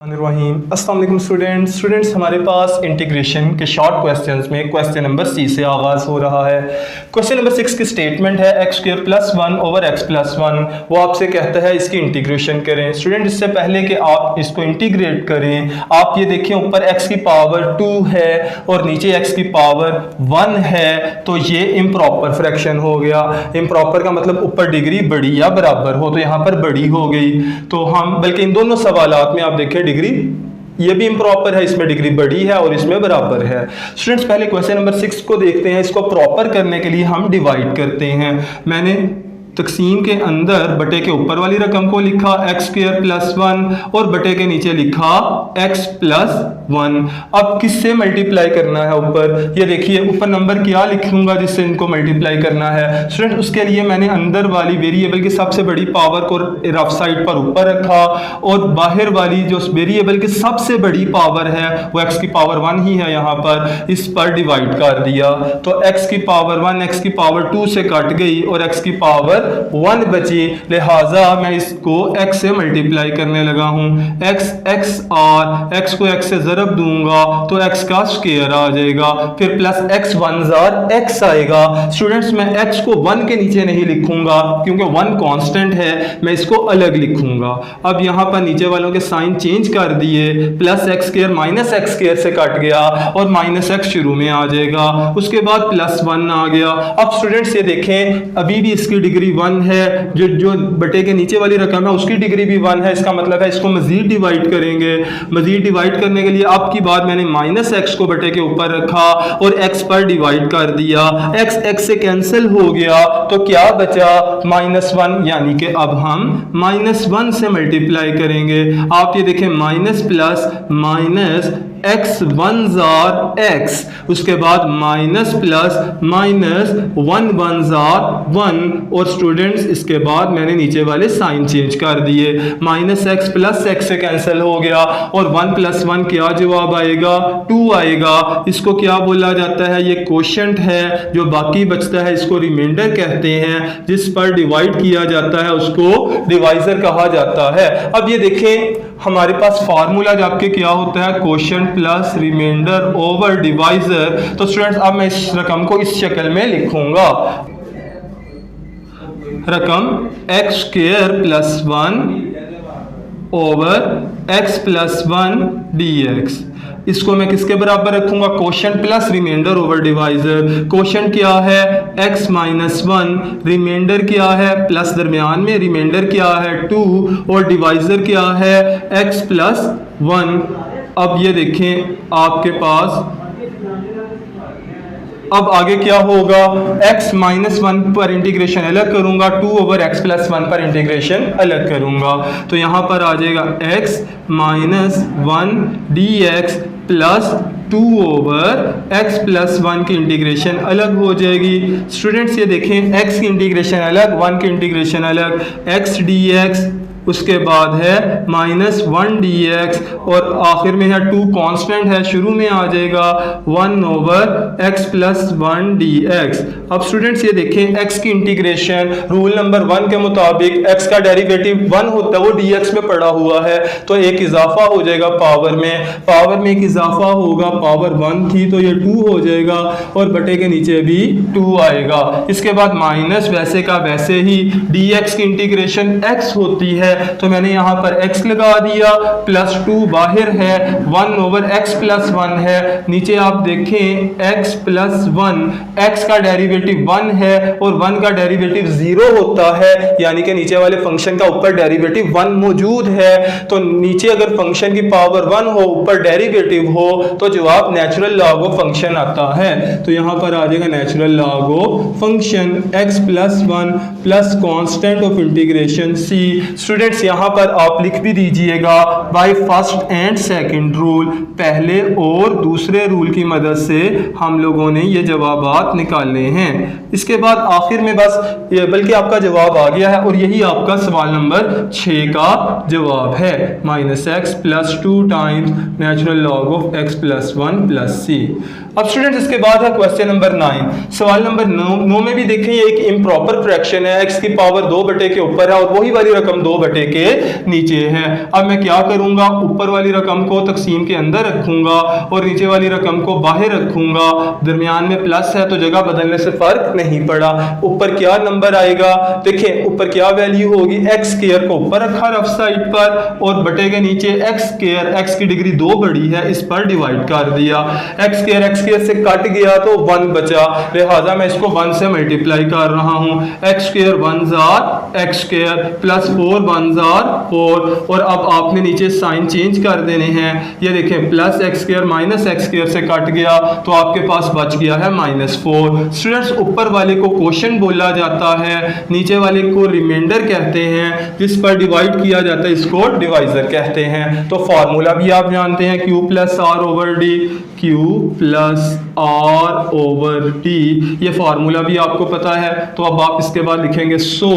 अस्सलाम वालेकुम स्टूडेंट्स हमारे पास इंटीग्रेशन के शॉर्ट क्वेश्चंस में क्वेश्चन नंबर सी से आगाज़ हो रहा है। क्वेश्चन नंबर 6 की स्टेटमेंट है x square plus 1 over x plus 1। वो आपसे कहता है इसकी इंटीग्रेशन करें। स्टूडेंट इससे पहले कि आप इसको इंटीग्रेट करें आप ये देखें ऊपर x की पावर 2 है और नीचे x की पावर 1 है, तो ये इम्प्रॉपर फ्रैक्शन हो गया। इम्प्रॉपर का मतलब ऊपर डिग्री बड़ी या बराबर हो, तो यहाँ पर बड़ी हो गई। तो हम बल्कि इन दोनों सवालात में आप देखें डिग्री ये भी इम्प्रॉपर है, इसमें डिग्री बड़ी है और इसमें बराबर है। स्टूडेंट्स पहले क्वेश्चन नंबर 6 को देखते हैं। इसको प्रॉपर करने के लिए हम डिवाइड करते हैं। मैंने तकसीम के अंदर बटे के ऊपर वाली रकम को लिखा x स्क्वायर प्लस 1 और बटे के नीचे लिखा x प्लस 1। अब किससे मल्टीप्लाई करना है ऊपर, ये देखिए ऊपर नंबर क्या लिखूंगा जिससे इनको मल्टीप्लाई करना है। स्टूडेंट उसके लिए मैंने अंदर वाली वेरिएबल की सबसे बड़ी पावर को रफ साइड पर ऊपर रखा और बाहर वाली जो वेरिएबल की सबसे बड़ी पावर है वो x की पावर 1 ही है, यहाँ पर इस पर डिवाइड कर दिया। तो x की पावर 1 x की पावर 2 से कट गई और x की पावर 1 बची, लिहाजा मैं इसको x से मल्टीप्लाई करने लगा हूं। x और x को x से ज़रब दूंगा तो x का स्क्वायर आ जाएगा, फिर प्लस x 1 जार x आएगा। स्टूडेंट्स मैं x को 1 के नीचे नहीं लिखूंगा क्योंकि 1 कांस्टेंट है, मैं इसको अलग लिखूंगा। अब यहां पर नीचे वालों के साइन चेंज कर दिए, plus x square minus x square से कट गया और माइनस x शुरू में आ जाएगा, उसके बाद प्लस 1 आ गया। अब स्टूडेंट्स ये देखें अभी भी इसकी डिग्री 1 है, जो बटे के नीचे वाली रकम है उसकी डिग्री भी 1 है। इसका मतलब है इसको मजीद डिवाइड करेंगे। मजीद डिवाइड करने के लिए अब की बार मैंने माइनस x को बटे के ऊपर रखा और x पर डिवाइड कर दिया। x से कैंसिल हो गया तो क्या बचा -1, यानी कि अब हम -1 से मल्टीप्लाई करेंगे। आप ये देखें minus plus minus x 1 jar x, उसके बाद माइनस प्लस माइनस 1 1 जार 1 और स्टूडेंट्स इसके बाद मैंने नीचे वाले साइन चेंज कर दिए। माइनस x प्लस x से कैंसिल हो गया और 1 प्लस 1 क्या जवाब आएगा 2 आएगा। इसको क्या बोला जाता है, ये कोशेंट है। जो बाकी बचता है इसको रिमाइंडर कहते हैं, जिस पर डिवाइड किया जाता है उसको डिवाइजर कहा जाता है। अब ये देखें हमारे पास फार्मूला आपके क्या होता है, quotient plus remainder over divisor. तो स्टूडेंट्स अब मैं इस रकम को इस शक्ल में लिखूंगा, रकम x square plus 1 over x plus 1 dx। इसको मैं किसके बराबर रखूंगा, quotient plus remainder over divisor. Quotient क्या है x माइनस 1, रिमाइंडर क्या है प्लस दरमियान में, रिमाइंडर क्या है 2 और डिवाइजर क्या है x प्लस 1। अब ये देखें आपके पास अब आगे क्या होगा, x माइनस 1 पर इंटीग्रेशन अलग करूंगा, 2 ओवर x प्लस 1 पर इंटीग्रेशन अलग करूंगा। तो यहां पर आ जाएगा x minus 1 dx plus 2 over x plus 1 की इंटीग्रेशन अलग हो जाएगी। स्टूडेंट्स ये देखें x की इंटीग्रेशन अलग, 1 की इंटीग्रेशन अलग, x dx, उसके बाद है माइनस 1 dx और आखिर में है 2 कांस्टेंट है, शुरू में आ जाएगा 1 ओवर x प्लस 1 dx। अब स्टूडेंट्स ये देखें x की इंटीग्रेशन रूल नंबर 1 के मुताबिक x का डेरिवेटिव 1 होता है, वो dx में पड़ा हुआ है, तो एक इजाफा हो जाएगा पावर में एक इजाफा होगा, पावर 1 थी तो ये 2 हो जाएगा और बटे के नीचे भी 2 आएगा। इसके बाद माइनस वैसे का वैसे ही, dx की इंटीग्रेशन x होती है तो मैंने यहां पर x लगा दिया, प्लस 2 बाहर है, 1 ओवर x प्लस 1 है, नीचे आप देखें x प्लस 1, x का डेरिवेटिव 1 है और 1 का डेरिवेटिव 0 होता है, यानी कि नीचे वाले फंक्शन का ऊपर डेरिवेटिव 1 मौजूद है। तो नीचे अगर फंक्शन की पावर 1 हो ऊपर डेरिवेटिव हो तो जवाब नेचुरल लॉग ऑफ फंक्शन आता है। तो यहां पर आ जाएगा natural log of function x plus 1 plus constant of integration c। Students यहाँ पर आप लिख भी दीजिएगा by first and second rule, पहले और दूसरे रूल की मदद से हम लोगों ने ये जवाबात निकाले हैं। इसके बाद आखिर में बस ये बल्कि आपका जवाब आ गया है और यही आपका सवाल नंबर 6 का जवाब है, -x plus 2 times natural log of x plus 1 plus c। अब स्टूडेंट्स इसके बाद है क्वेश्चन नंबर 9। सवाल नंबर 9 में भी देखें ये एक इम्प्रॉपर फ्रैक्शन है, x की पावर 2 बटे के ऊपर है और वही वाली रकम 2 बटे बटे के नीचे है। अब मैं क्या करूंगा, ऊपर वाली रकम को तकसीम के अंदर रखूंगा और नीचे वाली रकम को बाहर रखूंगा। दरमियान में प्लस है तो जगह बदलने से फर्क नहीं पड़ा। ऊपर क्या नंबर आएगा, देखिए ऊपर क्या वैल्यू होगी, एक्स स्क्वायर को ऊपर रखा रफ साइड पर और बटे के नीचे एक्स स्क्वायर, एक्स की डिग्री 2 बड़ी है, इस पर डिवाइड कर दिया। एक्स स्क्वायर से कट गया तो 1 बचा, लिहाजा मैं इसको 1 से मल्टीप्लाई कर रहा हूं। X square 1 jar x square plus 4 1 jar 4। और अब आपने नीचे साइन चेंज कर देने हैं। ये देखें plus x square minus x square से कट गया तो आपके पास बच गया है -4। स्टूडेंट्स ऊपर वाले को क्वोशिएंट बोला जाता है, नीचे वाले को रिमाइंडर कहते हैं, जिस पर डिवाइड किया जाता है इसको डिवाइजर कहते हैं। तो फार्मूला भी आप जानते हैं, Q plus R over D, Q plus R over D, ये फार्मूला भी आपको पता है। तो अब आप इसके बाद लिखेंगे सो,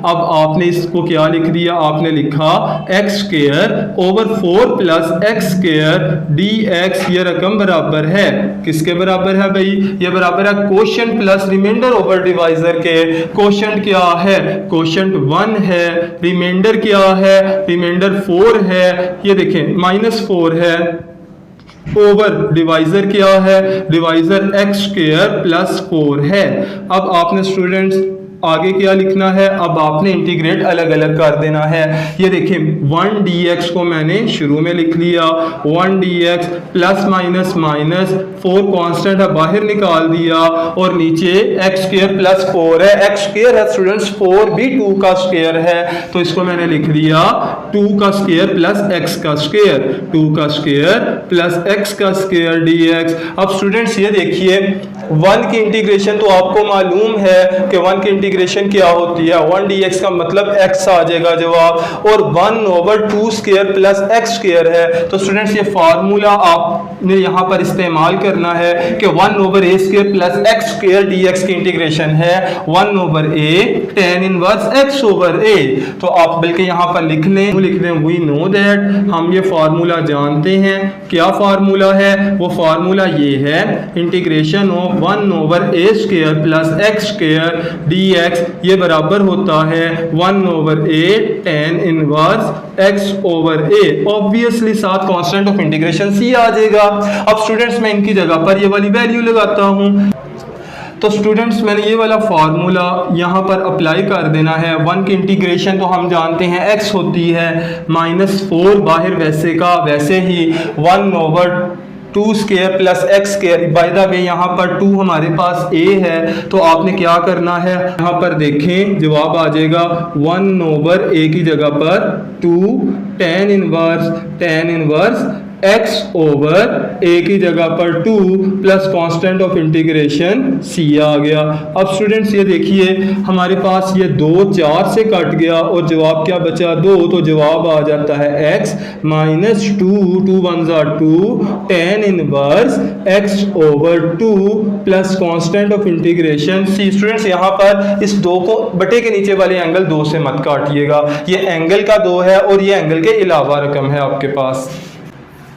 अब आपने इसको क्या लिख दिया, आपने लिखा x square over 4 plus x square D x, ये रकम बराबर है किसके बराबर है भाई, ये बराबर है quotient plus remainder over divisor के। क्वोशिएंट क्या है, क्वोशिएंट 1 है, रिमाइंडर क्या है, रिमाइंडर 4 है, ये देखें -4 है, ओवर डिवाइजर क्या है, डिवाइजर एक्स स्क्वायर प्लस 4 है। अब आपने स्टूडेंट्स आगे क्या लिखना है, अब आपने इंटीग्रेट अलग अलग कर देना है। ये देखिए 1 dx को मैंने शुरू में लिख लिया, 1 dx plus minus minus 4 constant है बाहर निकाल दिया और नीचे एक्स स्क्वायर प्लस 4 है, एक्स स्क्वायर है स्टूडेंट्स, 4 भी 2 का स्क्वायर है तो इसको मैंने लिख दिया 2 का स्क्वायर प्लस एक्स का स्क्वायर, 2 का स्क्वायर प्लस एक्स का स्क्वायर dx। अब स्टूडेंट्स ये देखिए 1 की इंटीग्रेशन तो आपको मालूम है कि 1 की इंटीग्रेशन क्या होती है, 1 dx का मतलब x आ जाएगा जवाब, और 1 over 2 square plus x square है। तो स्टूडेंट्स ये फार्मूला आपने यहाँ पर इस्तेमाल करना है कि 1 over a square plus x square dx की इंटीग्रेशन है 1 over a tan inverse x over a। तो आप बल्कि यहाँ पर लिख लें वी नो दैट, हम ये फार्मूला जानते हैं। क्या फार्मूला है, वो फार्मूला ये है integration of 1 over a square plus x square dx, ये बराबर होता है 1 over a tan inverse x over a। Obviously साथ कांस्टेंट ऑफ इंटीग्रेशन c आ जाएगा। अब स्टूडेंट्स मैं इनकी जगह पर ये वाली वैल्यू लगाता हूं। तो स्टूडेंट्स मैंने ये वाला फार्मूला यहाँ पर अप्लाई कर देना है। 1 की इंटीग्रेशन तो हम जानते हैं x होती है -4 बाहर वैसे का वैसे ही 1 over 2 square plus x square, by the way यहाँ पर 2 हमारे पास a है तो आपने क्या करना है, यहाँ पर देखें जवाब आ जाएगा 1 ओवर a की जगह पर 2 tan inverse x over a की जगह पर 2 plus constant of integration c आ गया। अब स्टूडेंट्स ये देखिए हमारे पास ये 2 4 से कट गया और जवाब क्या बचा 2, तो जवाब आ जाता है x minus 2 2 1 2 tan inverse x over 2 plus constant of integration c। Students यहाँ पर इस 2 को बटे के नीचे वाले एंगल 2 से मत काटिएगा, ये एंगल का 2 है और ये एंगल के अलावा रकम है आपके पास।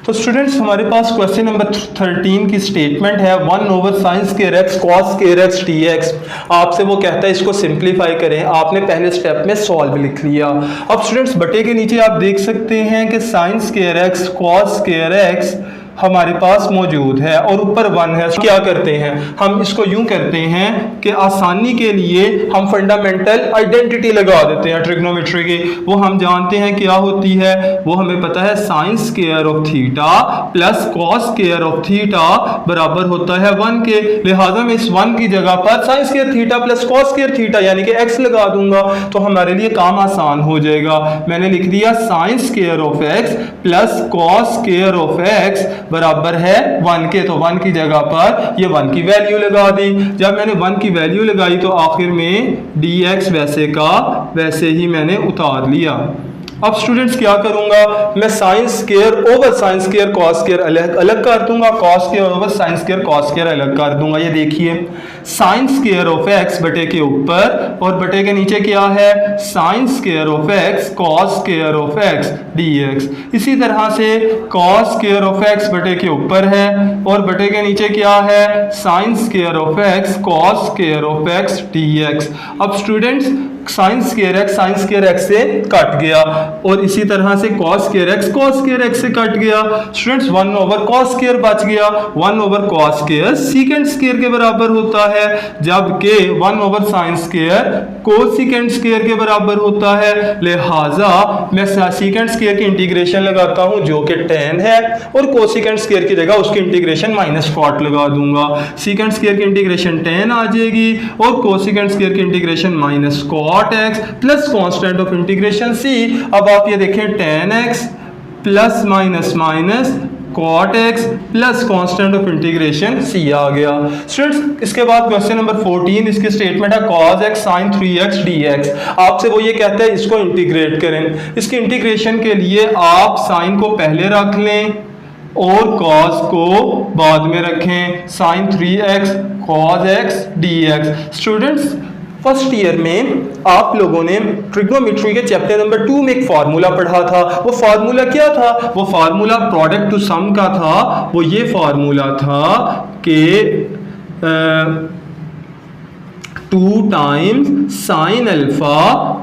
तो स्टूडेंट्स हमारे पास क्वेश्चन नंबर 13 की स्टेटमेंट है 1 over sine square x cos square x dx। आपसे वो कहता है इसको सिंप्लीफाई करें, आपने पहले स्टेप में सॉल्व लिख लिया। अब स्टूडेंट्स बटे के नीचे आप देख सकते हैं कि sine square x cos square x हमारे पास मौजूद है और ऊपर 1 है। क्या करते हैं हम इसको यूं करते हैं कि आसानी के लिए हम फंडामेंटल आइडेंटिटी लगा देते हैं ट्रिग्नोमेट्री की। वो हम जानते हैं क्या होती है, वो हमें पता है sine square of theta plus cos square of theta बराबर होता है 1 के। लिहाजा मैं इस 1 की जगह पर sine square theta plus cos square theta यानी कि x लगा दूंगा तो हमारे लिए काम आसान हो जाएगा। मैंने लिख दिया sine square of x plus cos square of x बराबर है 1 के। तो 1 की जगह पर ये 1 की वैल्यू लगा दी। जब मैंने 1 की वैल्यू लगाई तो आखिर में dx वैसे का वैसे ही मैंने उतार लिया। अब स्टूडेंट्स क्या करूंगा, मैं sine square over sine square cos square अलग कर दूंगा, cos square over sine square cos square अलग कर दूंगा। ये देखिए साइन स्क्वायर ऑफ x बटे के ऊपर और बटे के नीचे क्या है sine square of x cos square of x dx। इसी तरह से कॉस स्क्वायर ऑफ x बटे के ऊपर है और बटे के नीचे क्या है sine square of x cos square of x dx। अब स्टूडेंट्स साइन स्क्वायर एक्स से कट गया, और इसी तरह से कॉस स्क्वायर एक्स से कट गया। स्टूडेंट्स 1 ओवर कॉस स्क्वायर बच गया, 1 over cos square secant square के बराबर होता है, जबकि 1 over sine square cosecant square के बराबर होता है। लिहाजा मैं सीकेंट स्क्वायर की इंटीग्रेशन लगाता हूं जो कि tan है, और कोसिकेंट स्क्वायर की जगह उसकी इंटीग्रेशन माइनस कॉट लगा दूंगा। सीकेंट स्क्वायर की इंटीग्रेशन tan आ जाएगी और कोसिकेंट स्क्वायर की integration minus cot X plus constant of integration c। अब आप ये देखें tan x plus minus minus cot x plus constant of integration c आ गया। स्टूडेंट्स इसके बाद क्वेश्चन नंबर 14, इसकी स्टेटमेंट है cos x sin 3x dx। आपसे वो ये कहता है इसको इंटीग्रेट करें। इसकी इंटीग्रेशन के लिए आप साइन को पहले रख लें और cos को बाद में रखें। sin 3x cos x dx। Students first year में आप लोगों ने ट्रिग्नोमेट्री के चैप्टर नंबर 2 में एक फार्मूला पढ़ा था। वो फार्मूला क्या था? वो फार्मूला प्रोडक्ट टू सम का था। वो ये फार्मूला था कि 2 times sine alpha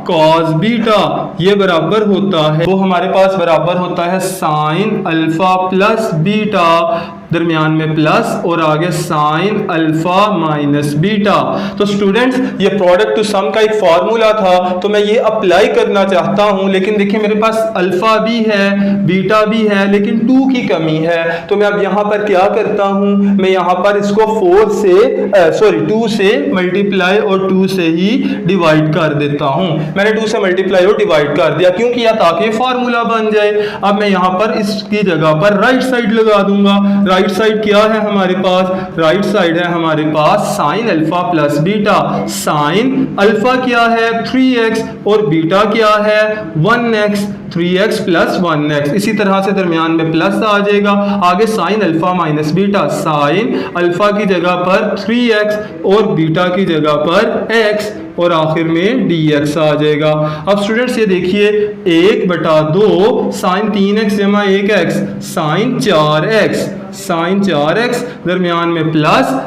cos beta ये बराबर होता है, वो हमारे पास बराबर होता है साइन अल्फा प्लस बीटा, दरमियान में प्लस और आगे साइन अल्फा माइनस बीटा। तो स्टूडेंट्स ये प्रोडक्ट टू सम का एक फार्मूला था, तो मैं ये अप्लाई करना चाहता हूं, लेकिन देखिए मेरे पास अल्फा भी है बीटा भी है लेकिन 2 की कमी है। तो मैं अब यहां पर क्या करता हूं, मैं यहां पर इसको 2 से मल्टीप्लाई और 2 से ही डिवाइड कर देता हूं। मैंने 2 से मल्टीप्लाई और डिवाइड कर दिया, क्यों किया? ताकि फार्मूला बन जाए। अब मैं यहां पर इसकी जगह पर राइट साइड लगा दूंगा। राइट साइड क्या है हमारे पास? राइट साइड है हमारे पास sine alpha plus beta. Sine alpha क्या है? 3x और बीटा क्या है? 1x। 3x प्लस 1x, इसी तरह से दरमियान में प्लस आ जाएगा। आगे sine alpha minus beta, sine alpha की जगह पर 3x और बीटा की जगह पर x और आखिर में dx आ जाएगा। अब स्टूडेंट्स ये देखिए 1/2 साइन 3x जमा 1x sign 4x, sign 4x दरमियान में प्लस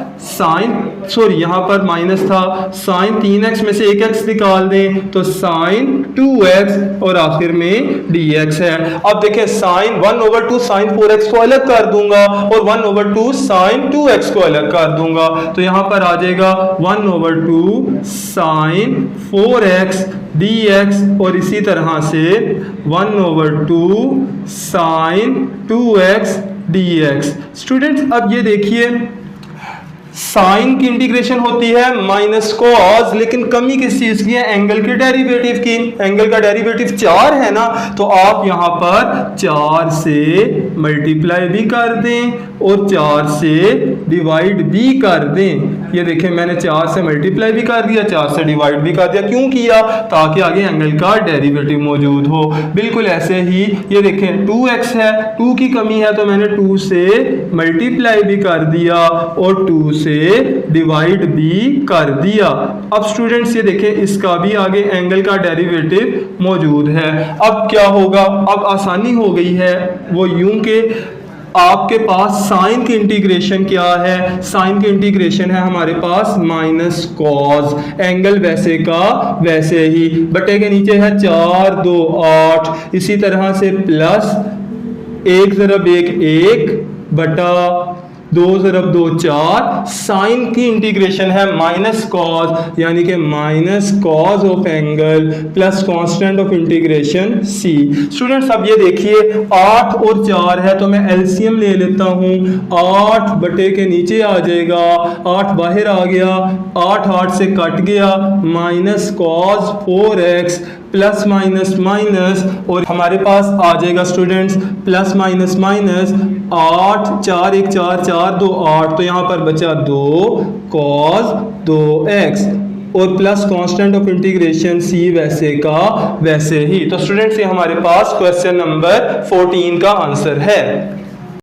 यहाँ पर माइनस था, साइन 3x में से 1x निकाल दें तो साइन 2x और आखिर में dx है। अब देखें साइन 1/2 साइन 4x को अलग कर दूंगा और 1/2 साइन 2x को अलग कर दूंगा, तो यहां पर आ जाएगा 1/2 साइन 4x dx और इसी तरह से 1/2 साइन 2x dx। स्टूडेंट्स अब ये देखिए साइन की इंटीग्रेशन होती है माइनस कॉस, लेकिन कमी किस चीज की है? एंगल के डेरिवेटिव की। एंगल का डेरिवेटिव 4 है ना, तो आप यहां पर 4 से मल्टीप्लाई भी कर दें और 4 से डिवाइड भी कर दें। ये देखें मैंने 4 से मल्टीप्लाई भी कर दिया, 4 से डिवाइड भी कर दिया। क्यों किया? ताकि आगे एंगल का डेरिवेटिव मौजूद हो। बिल्कुल ऐसे ही ये देखें 2x है, 2 की कमी है तो मैंने 2 से मल्टीप्लाई भी कर दिया और 2 से डिवाइड भी कर दिया। अब स्टूडेंट्स ये देखें इसका भी आगे एंगल का डेरिवेटिव मौजूद है। अब क्या होगा? अब आसानी हो गई है, वो यूं के आपके पास साइन की इंटीग्रेशन क्या है? साइन की इंटीग्रेशन है हमारे पास माइनस कॉस, एंगल वैसे का वैसे ही, बटे के नीचे है 4 2 8, इसी तरह से प्लस 1 ज़रब 1 बटा 2 ज़रब 2 4। साइन की इंटीग्रेशन है माइनस कॉस, यानी कि minus cos of angle plus constant of integration c। Students अब ये देखिए 8 और 4 है तो मैं एलसीएम ले लेता हूँ। 8 बटे के नीचे आ जाएगा, 8 बाहर आ गया, 8 8 से कट गया, minus cos 4x plus minus minus और हमारे पास आ जाएगा स्टूडेंट्स प्लस माइनस माइनस 8 4 1 4 4 2 8, तो यहाँ पर बचा 2 cos 2x और plus constant of integration c वैसे का वैसे ही। तो स्टूडेंट्स ये हमारे पास क्वेश्चन नंबर 14 का आंसर है।